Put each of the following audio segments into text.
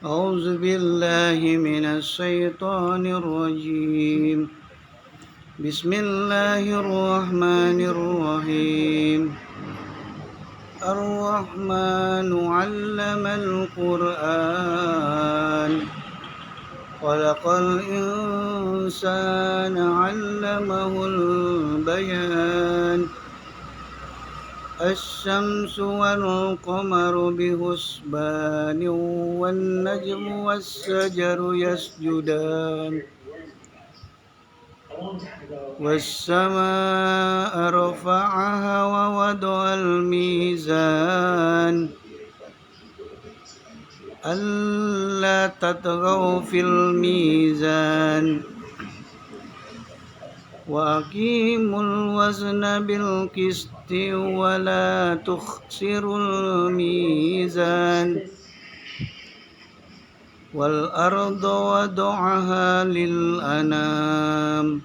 أعوذ بالله من الشيطان الرجيم. بسم الله الرحمن الرحيم. الرحمن علم القرآن خلق الإنسان علمه البيان. الشمس والقمر بحسبان والنجم والشجر يسجدان والسماء رفعها ووضع الميزان ألا تطغوا في الميزان وأقيموا الوزن بالقسط ولا تخسروا الميزان والأرض وضعها للأنام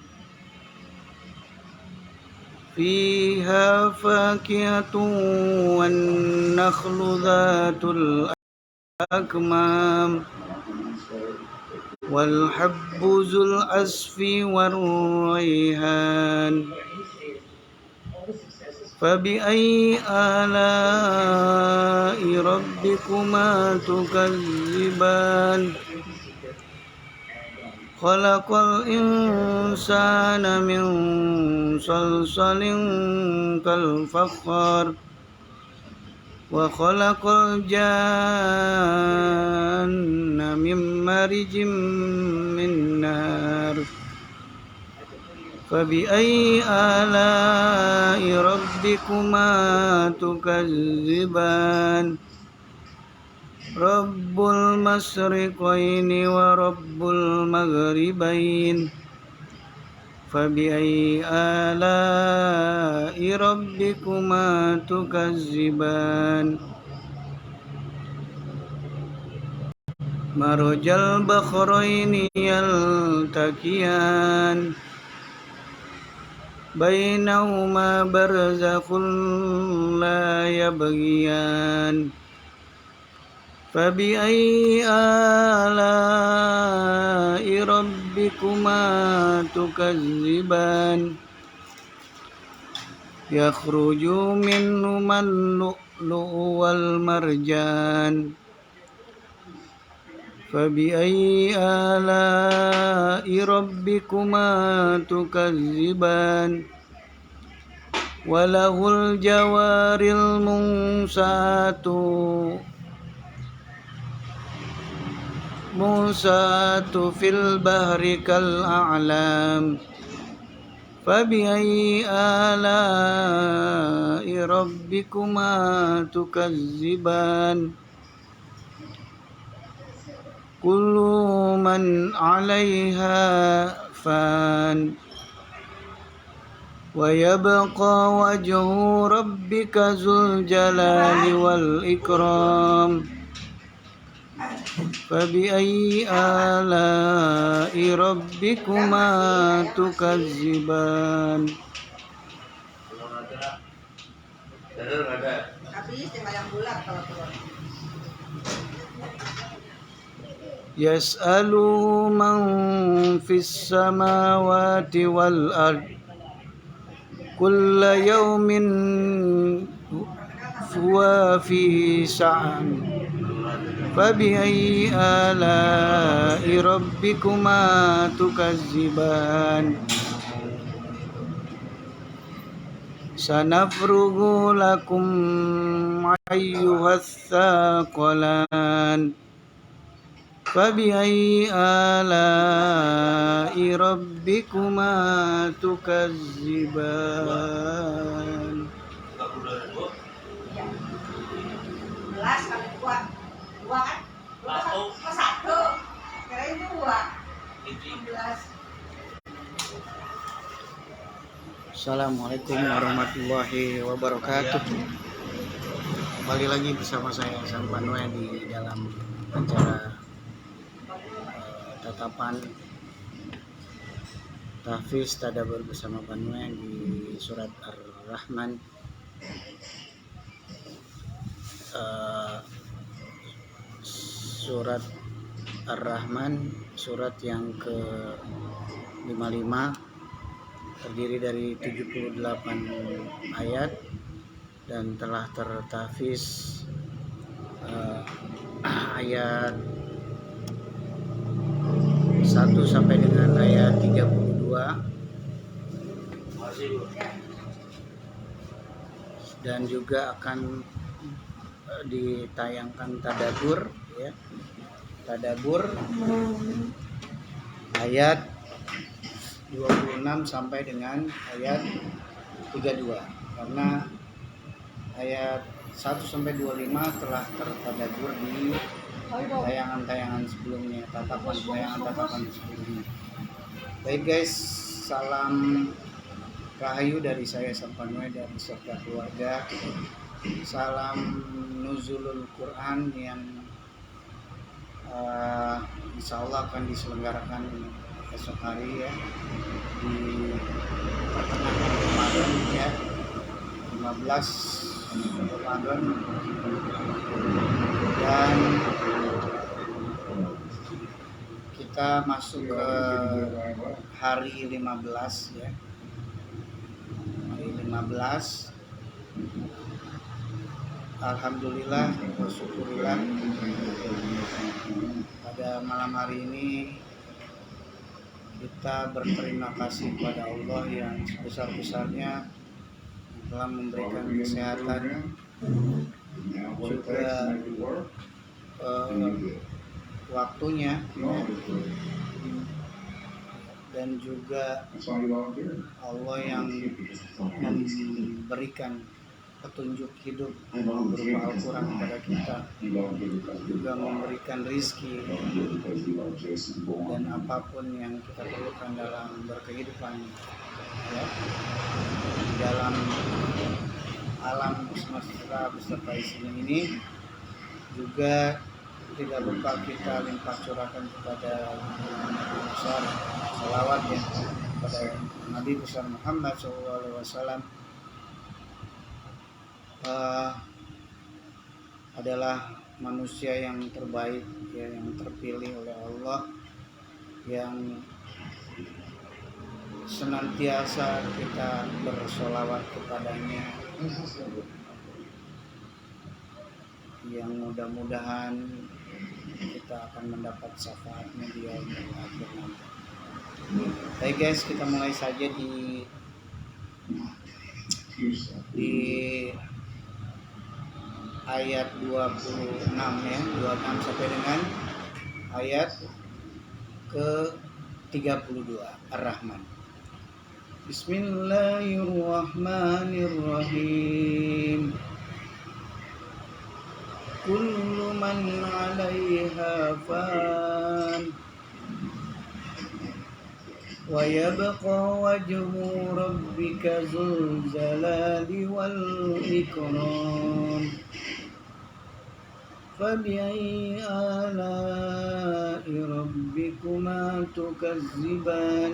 فيها فاكهة والنخل ذات الأكمام والحب ذو العصف والريحان فبأي آلاء ربكما تكذبان خلق الإنسان من صلصال كالفخار وخلق الجان من مارج من نار فبأي آلاء ربكما تكذبان رب المشرقين ورب المغربين فبأي آلاء ربكما تكذبان مرج البحرين يلتقيان بينهما برزخ لا يبغيان فبأي آلاء ربكما تكذبان يخرج منهما اللؤلؤ والمرجان فبأي آلاء ربكما تكذبان وله الجوار المنشآت في البحر كالأعلام فبأي آلاء ربكما تكذبان كل من عليها فان ويبقى وجه ربك ذو الجلال والإكرام فبأي آلاء ربكما تكذبان يسأله من في السماوات والأرض كل يوم هو في شأن فبأي آلاء ربكما تكذبان سنفرغ لكم أيها الثقلان فبأي آلاء ربكما تكذبان. Assalamualaikum warahmatullahi wabarakatuh. Kembali lagi bersama saya Hasan Panwe di dalam acara tatapan tahfiz tadabbur bersama Panwe di surat Ar-Rahman surat Ar-Rahman, surat yang ke-55, terdiri dari 78 ayat dan telah tertahfiz ayat 1 sampai dengan ayat 32, dan juga akan ditayangkan tadabbur, ya. Tadabbur ayat 26 sampai dengan ayat 32, karena ayat 1 sampai 25 telah tertadabbur di tayangan-tayangan sebelumnya, tayangan sebelumnya. Baik guys, salam rahayu dari saya Sampanwe dan beserta keluarga. Salam nuzulul Quran yang insya Allah akan diselenggarakan esok hari, ya, di pertengahan Ramadan, ya, 15 Ramadan, dan kita masuk ke hari 15, ya, hari 15. Alhamdulillah, syukurillah, pada malam hari ini kita berterima kasih kepada Allah yang sebesar-besarnya telah memberikan kesehatan, juga waktunya, dan juga Allah yang memberikan petunjuk hidup berupa Al-Quran kepada kita, juga memberikan rizki dan apapun yang kita perlukan dalam berkehidupan, ya, dalam alam semesta beserta isinya ini. Juga tidak lupa kita limpah curahkan kepada Nabi besar, salawat, ya, kepada Nabi besar Muhammad SAW. Adalah manusia yang terbaik, ya, yang terpilih oleh Allah, yang senantiasa kita bersolawat kepadanya, yang mudah-mudahan kita akan mendapat syafaatnya di yaumil akhir nanti. Baik guys, kita mulai saja di ayat 26, ya, 26 sampai dengan ayat ke-32 Ar-Rahman. Bismillahirrahmanirrahim. Kullu man 'alaiha fan wa yabqa wajhu rabbika dzul jalali wal ikram. فبأي آلاء ربكما تكذبان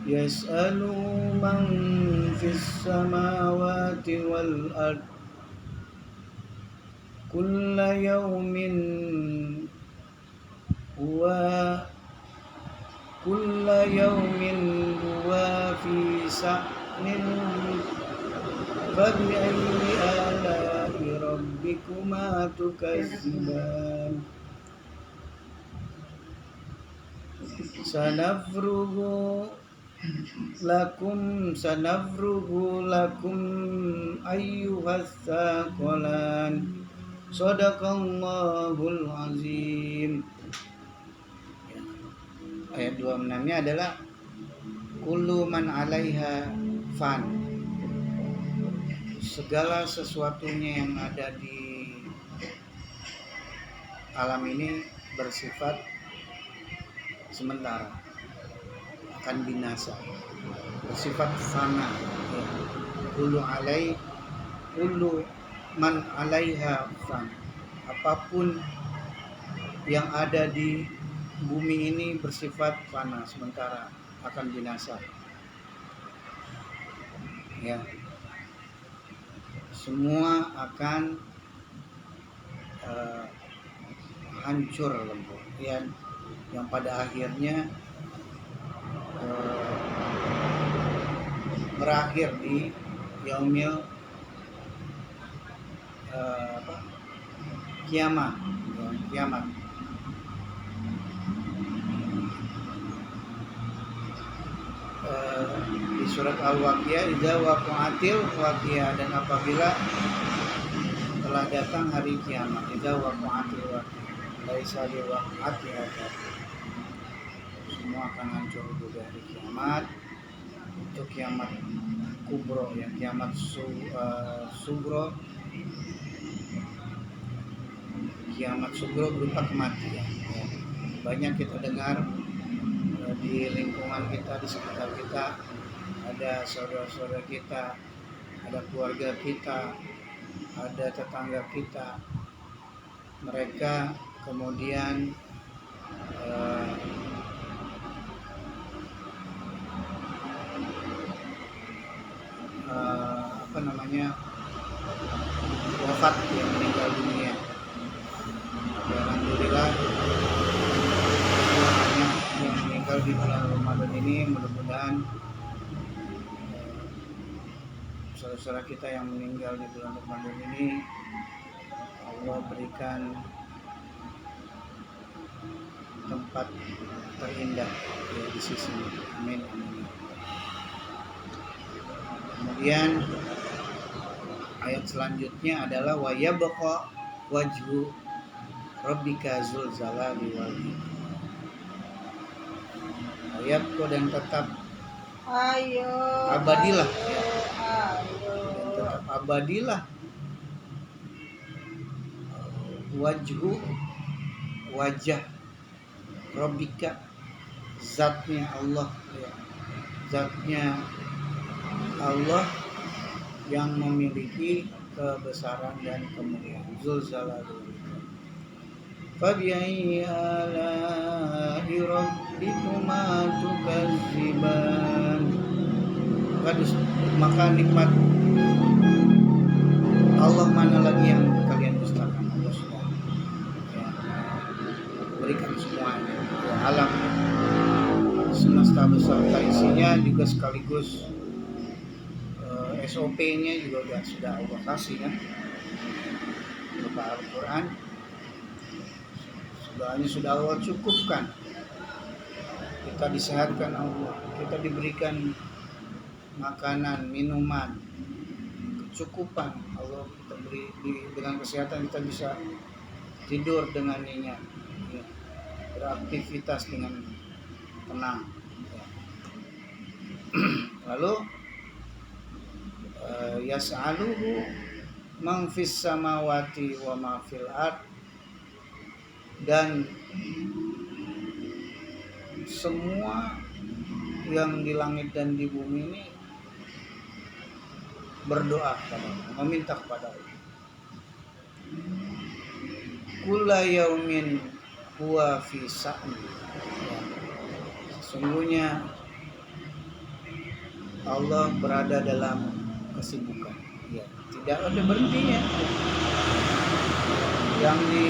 يسأل من في السماوات والأرض كل يوم هو في شأن فبأي آلاء ربكما تكذبان سنفرغ لكم أيها الثقلان Sadaqallahul azim. Ayat 26-nya adalah kullu man 'alaiha fan. Segala sesuatunya yang ada di alam ini bersifat sementara, akan binasa, bersifat fana. Kullu man 'alaiha fan. Apapun yang ada di bumi ini bersifat fana, sementara, akan binasa. Ya. Semua akan hancur lebur, yang pada akhirnya berakhir di yaumil kiamat, kiamat. Di surat Al-Waqiah, idza waqa'atil waqiah, dan apabila telah datang hari kiamat, idza waqa'atil waqiah, laisa li waqa'atiha, semua akan hancur juga hari kiamat. Itu kiamat kubro, ya, kiamat sugro. Kiamat sugro berupa kematian, ya. Banyak kita dengar di lingkungan kita, di sekitar kita, ada saudara-saudara kita, ada keluarga kita, ada tetangga kita, mereka kemudian wafat, ya, meninggal dunia. Ya, alhamdulillah banyak yang meninggal di bulan Ramadan ini. Mudah-mudahan saudara-saudara kita yang meninggal di bulan Ramadan ini Allah berikan tempat terindah, ya, di sisi. Amin, amin. Kemudian ayat selanjutnya adalah wa yabqa wajhu rabbika dzul jalali wal ikram. Ayat dan tetap abadilah, ya. Dan tetap abadilah wajah rabbika, zatnya Allah, ya. Zatnya Allah yang memiliki kebesaran dan kemuliaan, dzul jalali wal ikram. Fabi'ayyi ala'i rabbikuma tukadziban. Maka nikmat Allah mana lagi yang kalian dustakan? Allah sudah, ya, berikan semuanya, ya, alam semesta beserta isinya, juga sekaligus SOP-nya juga sudah Allah kasih, kan, berupa Al-Quran. Segalanya sudah Allah cukupkan. Kita disehatkan Allah, kita diberikan makanan, minuman, kecukupan. Allah kita beri, dengan kesehatan kita bisa tidur dengan nyenyak, ya, beraktivitas dengan tenang, ya. Lalu yas'aluhu man fis samawati wa ma fil ard, dan semua yang di langit dan di bumi ini berdoa kepada Allah, meminta kepada Allah. Kulla yaumin huwa fi sa'n. Sesungguhnya Allah berada dalam kesibukan, ya, tidak ada berhentinya. Yang di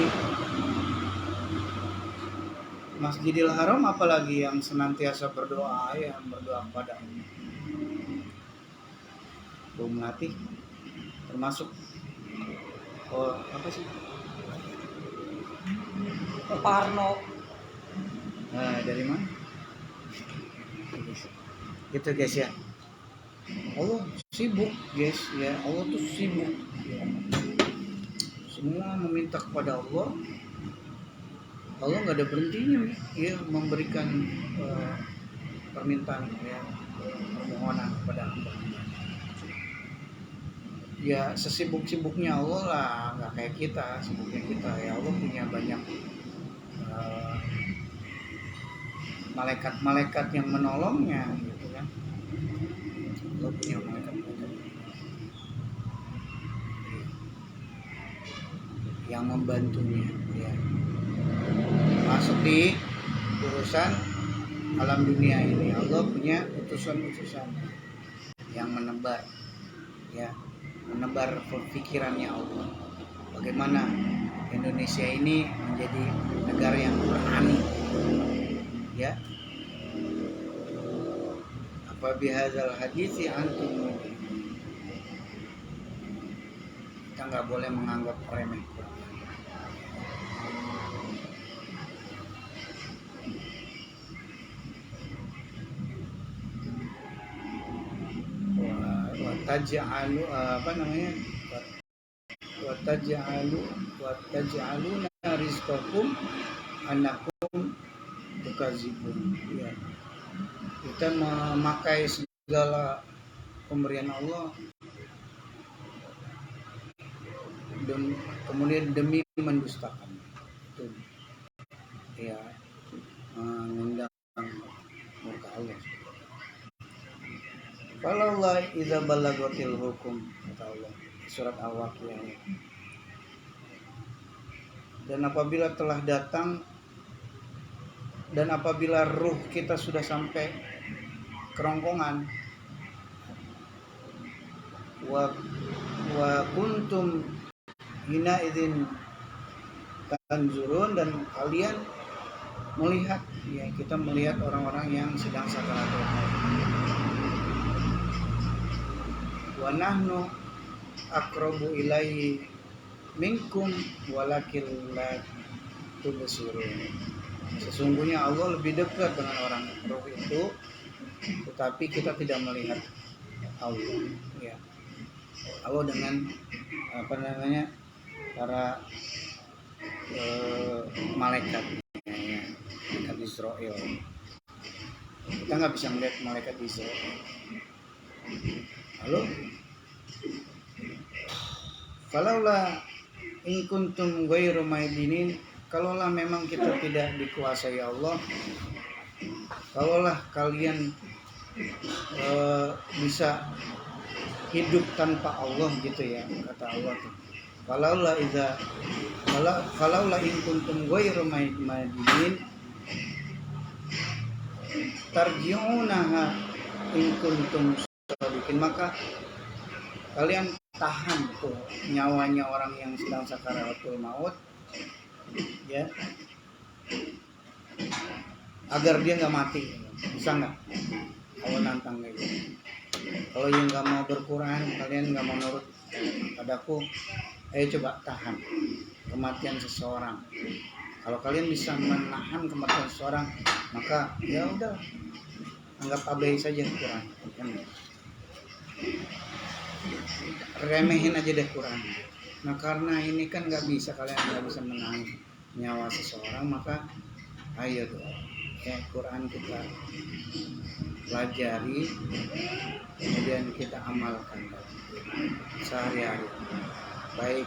Masjidil Haram apalagi yang senantiasa berdoa, ya, berdoa kepada Allah. Bung Melati termasuk apa sih? Parno. Nah, dari mana? Gitu guys, ya. Allah sibuk, guys, ya. Allah tuh sibuk, ya. Semua meminta kepada Allah. Allah nggak ada berhentinya, ya, memberikan permintaan, ya, permohonan kepada hamba. Ya, sesibuk-sibuknya Allah lah, nggak kayak kita, sibuknya kita, ya. Allah punya banyak malaikat-malaikat yang menolongnya, gitu kan. Allah punya malaikat-malaikat yang membantunya, ya, masuk di urusan alam dunia ini. Allah punya utusan-utusan yang menebar, ya, menebar pikirannya Allah. Bagaimana Indonesia ini menjadi negara yang berani, ya. Apa bihadzal haditsi antum mu'min. Kita nggak boleh menganggap remeh Quran. Wa taj'alu apa namanya? Wa taj'aluna rizqakum annakum tukazibun. Ya. Kita memakai segala pemberian Allah dan kemudian demi mendustakan. Itu ya mengundang murka Allah. Falaulah idza balagatil hukum, kata Allah surat Al-Waqiah. Dan apabila telah datang dan apabila ruh kita sudah sampai kerongkongan, wa kuntum hina idzin tanzurun, dan kalian melihat, ya kita melihat orang-orang yang sedang sakaratul maut. Wa nahnu aqrabu ilaihi minkum walakin la tubsirun. Sesungguhnya Allah lebih dekat dengan orang roh itu, tetapi kita tidak melihat Allah. Ya. Allah dengan apa namanya para malaikat, ya, malaikat Israel. Kita nggak bisa melihat malaikat Israel. Lalu, kalaulah in kuntum ghairu maidinin, kalaulah memang kita tidak dikuasai Allah, kalaulah kalian bisa hidup tanpa Allah gitu ya, kata Allah tuh. Kalaulah in kuntum ghairu maidinin tarji'unaha in kuntum shadiqin, maka kalian tahan tuh nyawanya orang yang sedang sakaratul maut, ya, agar dia nggak mati. Bisa nggak? Allah nantang kayak gitu. Kalau yang nggak mau berquran, kalian nggak mau nurut padaku, ayo coba tahan kematian seseorang. Kalau kalian bisa menahan kematian seseorang, maka ya udah, anggap abai saja Quran. Remehin aja deh Quran. Nah karena ini kan nggak bisa, kalian nggak bisa menahan nyawa seseorang, maka ayo tuh, ya Quran kita pelajari, kemudian kita amalkan sehari-hari, baik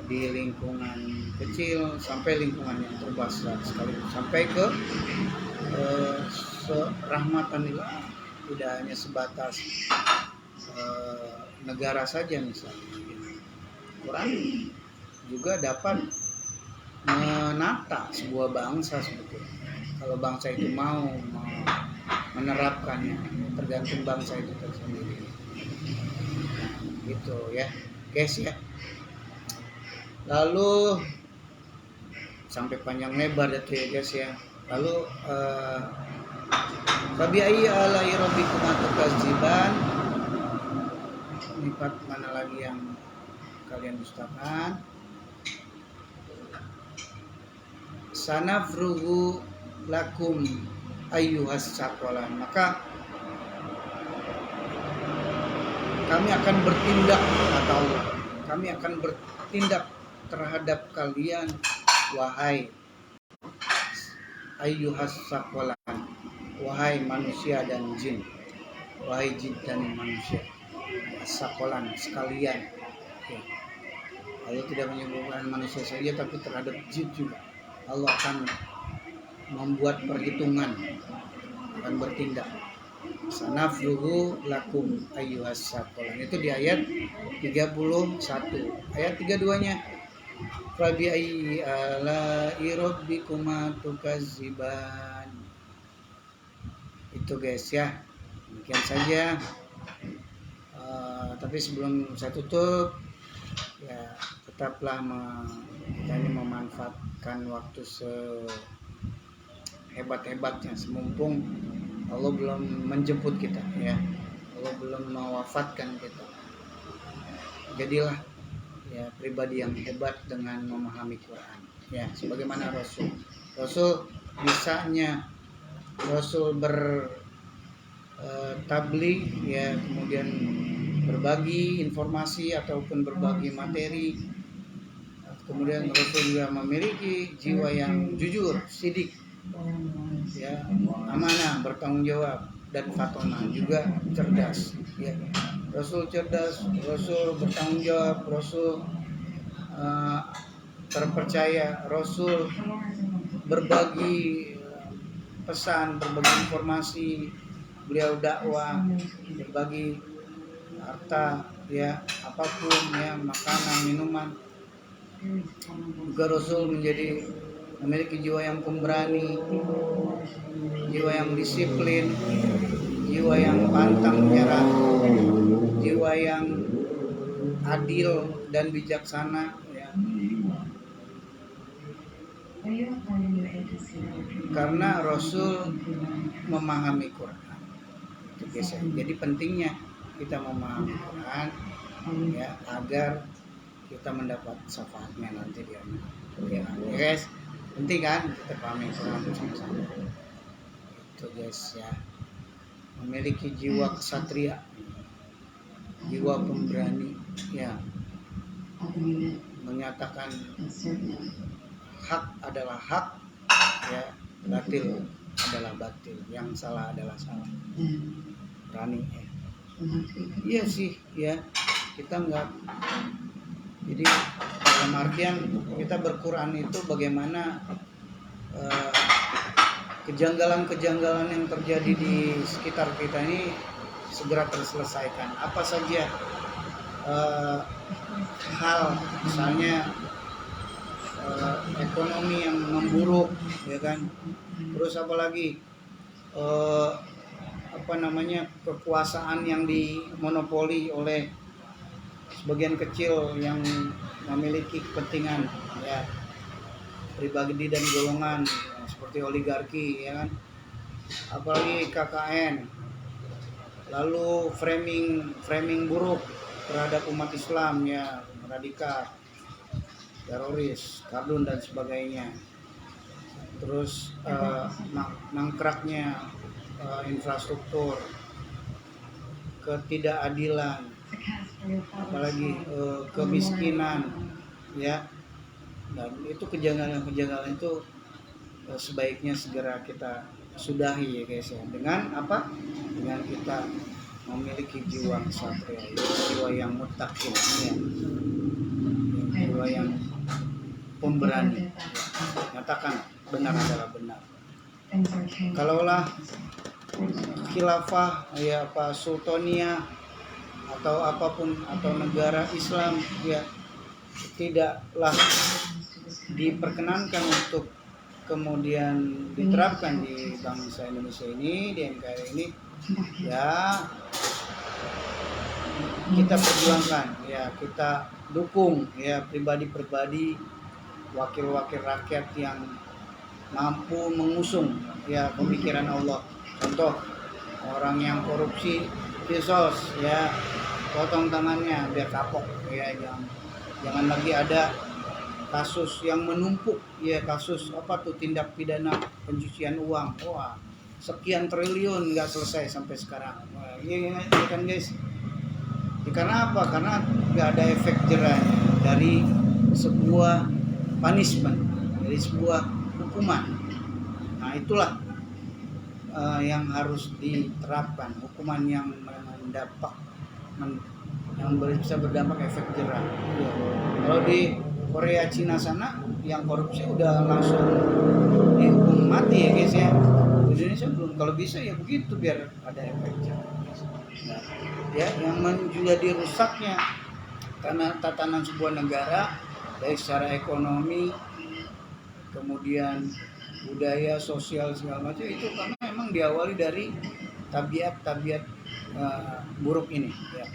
di lingkungan kecil sampai lingkungan yang terbesar sekali, sampai ke rahmatanillah, tidak hanya sebatas negara saja misalnya. Quran juga dapat menata sebuah bangsa sebetulnya. Kalau bangsa itu mau menerapkannya, tergantung bangsa itu tersendiri. Gitu ya, guys ya. Lalu sampai panjang lebar itu ya guys ya. Lalu fabi'ayyi ala'i rabbikuma tukadziban, nikmat mana lagi yang kalian dustakan. Sanafrugu lakum ayyuhas saqalan, maka kami akan bertindak, kata Allah, kami akan bertindak terhadap kalian, wahai ayyuhas saqalan, wahai manusia dan jin, wahai jin dan manusia, saqalan sekalian. Ya. Allah tidak menyebutkan manusia saja, tapi terhadap jin juga Allah akan membuat perhitungan, akan bertindak. Sanafruhu lakum ayyuhas saqalan, itu di ayat 31. Ayat 32-nya fabi'ayyi ala'i rabbikuma tukadziban. Itu guys ya, demikian saja. Tapi sebelum saya tutup, ya tetaplah kita memanfaatkan waktu sehebat-hebatnya, semumpung Allah belum menjemput kita, ya. Allah belum mewafatkan kita. Jadilah ya pribadi yang hebat dengan memahami Quran, ya, sebagaimana Rasul bisanya Rasul bertabligh, ya, kemudian berbagi informasi ataupun berbagi materi. Kemudian Rasul juga memiliki jiwa yang jujur, sidik, ya, amanah, bertanggung jawab, dan fatona, juga cerdas, ya. Rasul cerdas, Rasul bertanggung jawab, Rasul terpercaya, Rasul berbagi pesan, berbagi informasi, beliau dakwah, berbagi harta, ya, apapun, ya, makanan, minuman. Juga Rasul memiliki jiwa yang pemberani, jiwa yang disiplin, jiwa yang pantang menyerah, jiwa yang adil dan bijaksana, ya. Karena Rasul memahami Quran. Jadi pentingnya kita memahami Quran, ya, agar kita mendapat syafaatnya nanti di akhirat. Ya, guys, penting kan kita pahami Quran bersama-sama. Itu guys, ya. Memiliki jiwa kesatria, jiwa pemberani, ya. Menyatakan hak adalah hak, ya, batil adalah batil, yang salah adalah salah. Berani, ya. Iya sih, ya. Kita enggak, jadi dalam artian kita berquran itu bagaimana kejanggalan-kejanggalan yang terjadi di sekitar kita ini segera terselesaikan. Apa saja hal, misalnya ekonomi yang memburuk, ya kan. Terus apalagi kekuasaan yang dimonopoli oleh sebagian kecil yang memiliki kepentingan, ya, pribadi dan golongan, ya, seperti oligarki, ya kan. Apalagi KKN, lalu framing buruk terhadap umat Islam, ya, radikal, teroris, kardun dan sebagainya. Terus mangkraknya infrastruktur, ketidakadilan, apalagi kemiskinan, ya. Dan itu kejanggalan itu sebaiknya segera kita sudahi, ya guys, ya. Dengan apa? Dengan kita memiliki jiwa kesatria, jiwa yang muttaqin, ya. Jiwa yang pemberani, ya. Nyatakan benar adalah benar. Kalaulah khilafah, ya, apa, sultania atau apapun, atau negara Islam, ya, tidaklah diperkenankan untuk kemudian diterapkan di bangsa Indonesia ini, di NKRI ini, ya, kita perjuangkan, ya, kita dukung, ya, pribadi-pribadi, wakil-wakil rakyat yang mampu mengusung, ya, pemikiran Allah. Contoh, orang yang korupsi, kisos, ya, potong tangannya biar kapok, ya. Jangan lagi ada kasus yang menumpuk, ya, kasus apa tuh, tindak pidana pencucian uang, wah, sekian triliun nggak selesai sampai sekarang. Wah, iya kan guys. Ya, karena apa? Karena nggak ada efek jerahnya dari sebuah punishment, dari sebuah hukuman. Nah, itulah yang harus diterapkan, hukuman yang bisa berdampak efek jerah. Ya. Kalau di Korea, Cina sana yang korupsi udah langsung dihukum mati, ya guys, ya. Di Indonesia belum. Kalau bisa ya begitu biar ada efek jerah. Nah, ya, yang menjadi rusaknya karena tatanan sebuah negara, baik secara ekonomi, kemudian budaya, sosial, segala macam, itu karena memang diawali dari tabiat buruk ini, ya.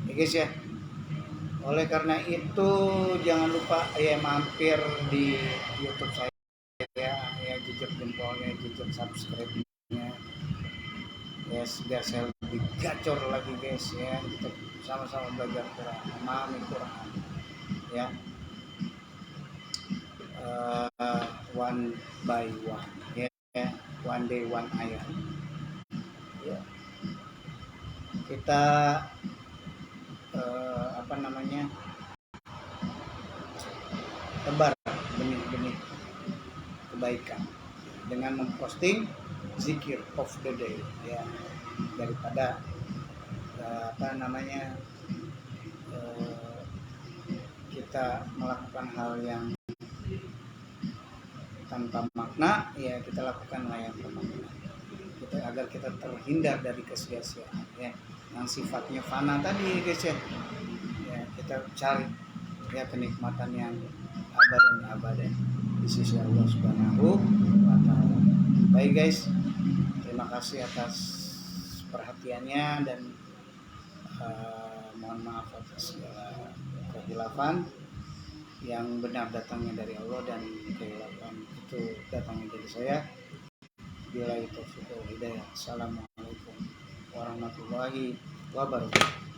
Ya guys, ya. Oleh karena itu jangan lupa ya mampir di YouTube saya ya, jejak jempolnya, jejak subscribe-nya. Yes, biar saya lebih gacor lagi guys ya. Kita sama-sama belajar Quran, memahami Quran ya. One by one ya, one day one ayat ya. Kita apa namanya, tebar benih-benih kebaikan dengan memposting zikir of the day ya, daripada apa namanya, kita melakukan hal yang tanpa makna ya, kita lakukan yang bermakna kita, agar kita terhindar dari kesia-siaan ya, yang sifatnya fana tadi guys ya. Ya kita cari ya kenikmatan yang abadan di sisi Allah Subhanahu wa taala. Baik guys, terima kasih atas perhatiannya dan mohon maaf atas segala kehilafan. Yang benar datangnya dari Allah dan kehilafan itu datangnya dari saya. Bila itu hidayah. Assalamualaikum warahmatullahi wabarakatuh.